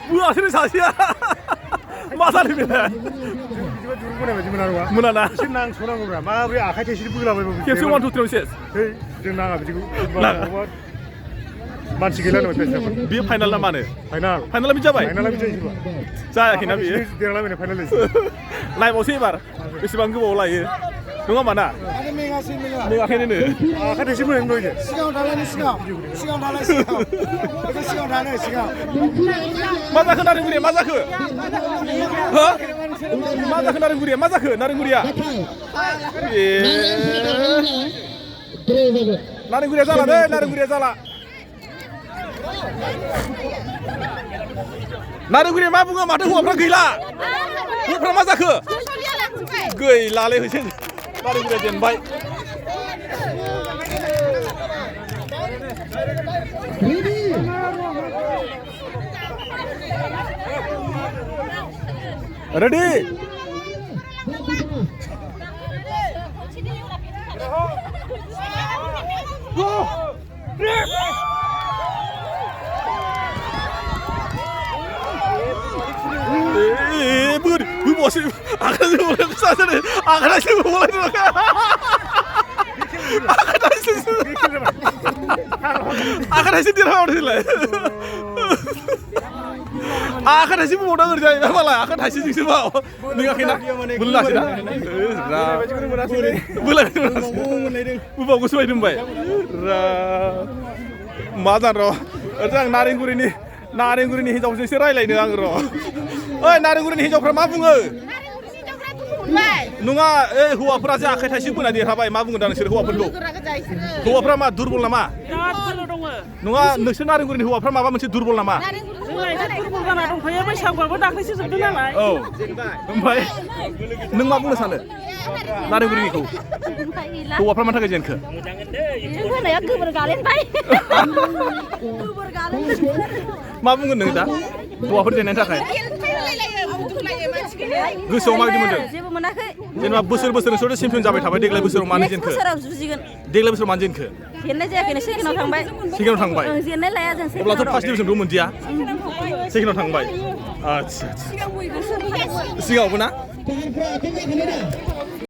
बुआसैनो सासेया मा जादों बेलाय दुरुं बोनाय बायदि मोना मोनाना एसे नांस'नांगौब्रा माबोरै आखाइ थाइसे बोलाबायबाबो खेबसे 1 2 3 सेस है जों नाङा बिदिखौ मानसि गैला नङा फेसनाफोर बे फाइनाल ना मानो फाइनाला बिदि जाबाय फाइनाला बिदि जायो जायाखैना बियो देरहालायबायना फाइनाल लाइभआवसो एबार बेसेबां गोबाव लायो नङा होमबा ना मेङाखैनो आखाइ थाइसे बोनाय दहायनो सिगाङाव थालायनो सिगाङाव थानो सिगाङाव मा जाखो नारेंगुरिया मा जाखो हो मा जाखो नारेंगुरिया मा जाखो नारेंगुरिया नारेंगुरिया जाला दे नारेंगुरिया जाला नारेंगुरिया मा बुङो माथो हौवाफ्रा गैला हौवाफ्रा मा जाखो गैलालै होसै नारेंगुरिया जेनबाय रेडी बस आखादायसो देरहाबावदोंलाय आखादायसो बुंबावदों ओरैजाय मालाय आखादायसोजोंसो बाव नोङाखैना बोलासैना बुबावगोसो बायदों होनबाय मा जानो र' आं नारेंगुरिनि हिन्जावजोंसो रायलायनो आं र' ओइ नारेंगुरिनि हिन्जावफ्रा मा बुङो नङा हौवाफोरा जे आखाइ थाइसे बोना देरहाबाय मा बुङो दा नोंसोर हौवाफोरखौ हौवाफ्रा मा दुरबल नामा नङा नोंसोर नारेंगुरिनि हौवाफ्रा माबा मोनसे दुरबल नामा दुरबल जाना दंखायो बैसागुआबो दाख्लैसो जोबदों नालाय औ ओमफ्राय नों मा बुंनो सानो नारेंगुरिनिखौ हौवाफ्रा मानि थाखाय जेनखो मा बुंगोन नों दा हौवाफोर जेननायनि थाखाय गोसोआव माबायदि मोनदों जेबो मोनाखै जेनेबा बोसोर नोंसोरथ' चेम्पियन जाबाय थाबाय देग्लाय बोसोराव मानो जेनखो देग्लाय बोसोराव मानो जेनखो जेननाय जायाखैनो सेकेन्डआव थांबाय जेननाय लाया जों अब्लाथ' फार्स्ट डिभिजनखौ मोनदिया सेकेन्डआव थांबाय आच्छा सिगाङावबो ना